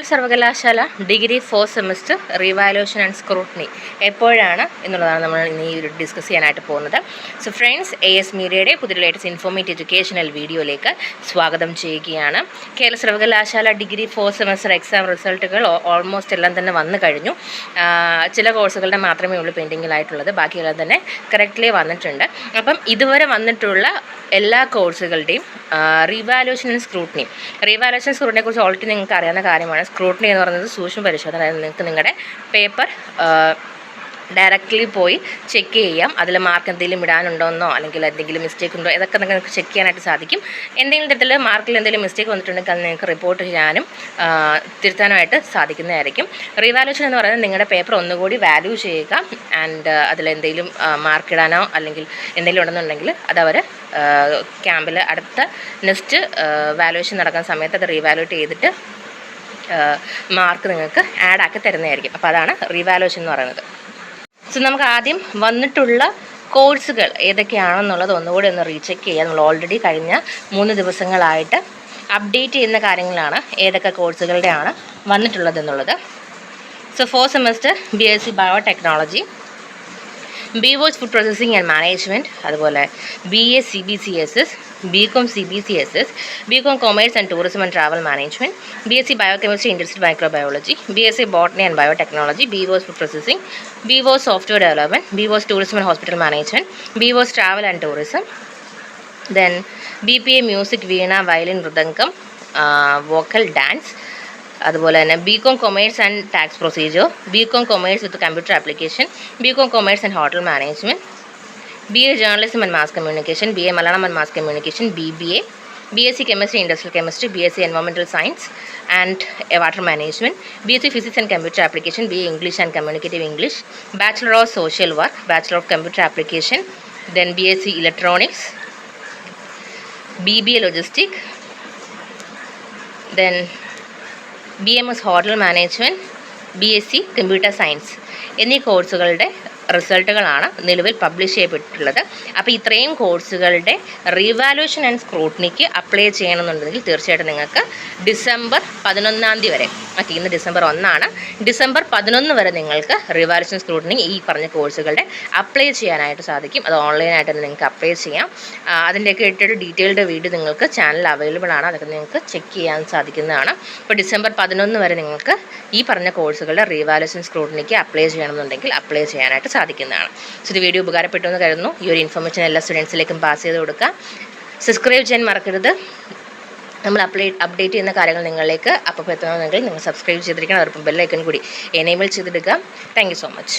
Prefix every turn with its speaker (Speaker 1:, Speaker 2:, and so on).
Speaker 1: സർവകലാശാല degree 4th semester revaluation and scrutiny എപ്പോഴാണ് എന്നുള്ളതാണ് നമ്മൾ ഇന്ന് ഈ ഡിസ്കസ് ചെയ്യാനായിട്ട് പോകുന്നത്. സോ ഫ്രണ്ട്സ്, AS മീഡിയയുടെ പുതിയ ലേറ്റസ്റ്റ് ഇൻഫോർമേറ്റീവ് എഡ്യൂക്കേഷണൽ വീഡിയോയിലേക്ക് സ്വാഗതം ചെയ്യുകയാണ്. കേരള സർവകലാശാല ഡിഗ്രി 4th സെമസ്റ്റർ എക്സാം റിസൾട്ടുകൾ ഓൾമോസ്റ്റ് എല്ലാം തന്നെ വന്നു കഴിഞ്ഞു. ചില കോഴ്സുകളുടെ മാത്രമേ ഉള്ളൂ പെൻഡിങ്ങിലായിട്ടുള്ളത്, ബാക്കിയെല്ലാം തന്നെ കറക്റ്റ്ലി വന്നിട്ടുണ്ട്. അപ്പം ഇതുവരെ വന്നിട്ടുള്ള എല്ലാ കോഴ്സുകളുടെയും റീവാലുവേഷൻ ആൻഡ് സ്ക്രൂട്ടനി സ്ക്രൂട്ടനിയെ കുറിച്ച് ഓൾറെഡി നിങ്ങൾക്ക് അറിയാവുന്ന കാര്യമാണ്. സ്ക്രൂട്ടനി എന്ന് പറയുന്നത് സൂക്ഷ്മ പരിശോധന. അതായത് നിങ്ങൾക്ക് നിങ്ങളുടെ പേപ്പർ ഡയറക്റ്റ്ലി പോയി ചെക്ക് ചെയ്യാം. അതിൽ മാർക്ക് എന്തെങ്കിലും ഇടാനുണ്ടോയെന്നോ അല്ലെങ്കിൽ എന്തെങ്കിലും മിസ്റ്റേക്ക് ഉണ്ടോ ഇതൊക്കെ നിങ്ങൾക്ക് ചെക്ക് ചെയ്യാനായിട്ട് സാധിക്കും. എന്തെങ്കിലും തരത്തിൽ മാർക്കിൽ എന്തെങ്കിലും മിസ്റ്റേക്ക് വന്നിട്ടുണ്ടെങ്കിൽ അത് നിങ്ങൾക്ക് റിപ്പോർട്ട് ചെയ്യാനും തിരുത്താനുമായിട്ട് സാധിക്കുന്നതായിരിക്കും. റീവാലുവേഷൻ എന്ന് പറയുന്നത് നിങ്ങളുടെ പേപ്പർ ഒന്നുകൂടി വാല്യൂ ചെയ്യുക ആൻഡ് അതിലെന്തെങ്കിലും മാർക്ക് ഇടാനോ അല്ലെങ്കിൽ എന്തെങ്കിലും ഉണ്ടെന്നുണ്ടെങ്കിൽ അതവർ ക്യാമ്പിൽ അടുത്ത നെക്സ്റ്റ് വാലുവേഷൻ നടക്കുന്ന സമയത്ത് അത് റീവാലുവേറ്റ് ചെയ്തിട്ട് മാർക്ക് നിങ്ങൾക്ക് ആഡാക്കി തരുന്നതായിരിക്കും. അപ്പോൾ അതാണ് റീവാലുവേഷൻ എന്ന് പറയുന്നത്. സോ നമുക്ക് ആദ്യം വന്നിട്ടുള്ള കോഴ്സുകൾ ഏതൊക്കെയാണെന്നുള്ളത് ഒന്നുകൂടി ഒന്ന് റീചെക്ക് ചെയ്യാം. നമ്മൾ ഓൾറെഡി കഴിഞ്ഞ 3 ദിവസങ്ങളായിട്ട് അപ്ഡേറ്റ് ചെയ്യുന്ന കാര്യങ്ങളാണ് ഏതൊക്കെ കോഴ്സുകളുടെയാണ് വന്നിട്ടുള്ളത് എന്നുള്ളത്. So 4th semester BSc biotechnology, BWOS food processing and management, അതുപോലെ BA CBCSS, BCom CBCSS, BCom commerce and tourism and travel management, BSc biochemistry industrial microbiology, BSc botany and biotechnology, BWOS food processing, BWOS software development, BWOS tourism and hospital management, BWOS travel and tourism, then BPA music, Veena, violin, mridangam, vocal, dance, അതുപോലെ തന്നെ BCom commerce and tax procedure, BCom commerce with computer application, BCom commerce and hotel management, BA journalism and mass communication, BA Malayalam and mass communication, BBA, BSc chemistry industrial chemistry, BSc environmental science and water management, BSc physics and computer application, BA English and communicative English, bachelor of social work, bachelor of computer application, then BSc electronics, BBA logistic, then BMS hotel management, BSc computer science എന്നീ കോഴ്സുകളുടെ റിസൾട്ടുകളാണ് നിലവിൽ publish ചെയ്യപ്പെട്ടിട്ടുള്ളത്. അപ്പോൾ ഇത്രയും കോഴ്സുകളുടെ revaluation and സ്ക്രൂട്ടനിക്ക് apply ചെയ്യണമെന്നുണ്ടെങ്കിൽ തീർച്ചയായിട്ടും നിങ്ങൾക്ക് December 11 വരെ, ഇന്ന് ഡിസംബർ 1 ഡിസംബർ 11 വരെ നിങ്ങൾക്ക് റീവാലുവേഷൻ സ്ക്രൂട്ടനി ഈ പറഞ്ഞ കോഴ്സുകളുടെ അപ്ലൈ ചെയ്യാനായിട്ട് സാധിക്കും. അത് ഓൺലൈനായിട്ട് തന്നെ നിങ്ങൾക്ക് അപ്ലൈ ചെയ്യാം. അതിൻ്റെയൊക്കെ ഇട്ടൊരു ഡീറ്റെയിൽഡ് വീഡിയോ നിങ്ങൾക്ക് ചാനൽ അവൈലബിൾ ആണ്. അതൊക്കെ നിങ്ങൾക്ക് ചെക്ക് ചെയ്യാൻ സാധിക്കുന്നതാണ്. ഇപ്പോൾ ഡിസംബർ 11 വരെ നിങ്ങൾക്ക് ഈ പറഞ്ഞ കോഴ്സുകളുടെ റീവാലുവേഷൻ സ്ക്രൂട്ടനിക്ക് അപ്ലൈ ചെയ്യണമെന്നുണ്ടെങ്കിൽ അപ്ലൈ ചെയ്യാനായിട്ട് സാധിക്കുന്നതാണ്. സോ ഈ വീഡിയോ ഉപകാരപ്പെട്ടു എന്ന് കരുതുന്നു. ഈ ഒരു ഇൻഫർമേഷൻ എല്ലാ സ്റ്റുഡൻസിലേക്കും പാസ് ചെയ്ത് കൊടുക്കുക. സബ്സ്ക്രൈബ് ചെയ്യാൻ മറക്കരുത്. നമ്മൾ അപ്ഡേറ്റ് ചെയ്യുന്ന കാര്യങ്ങൾ നിങ്ങളിലേക്ക് അപ്പോൾ എത്തണമെന്നെങ്കിൽ നിങ്ങൾ സബ്സ്ക്രൈബ് ചെയ്തിരിക്കണം. അതോടൊപ്പം ബെല്ലൈക്കൺ കൂടി എനേബിൾ ചെയ്തെടുക്കുക. Thank you so much.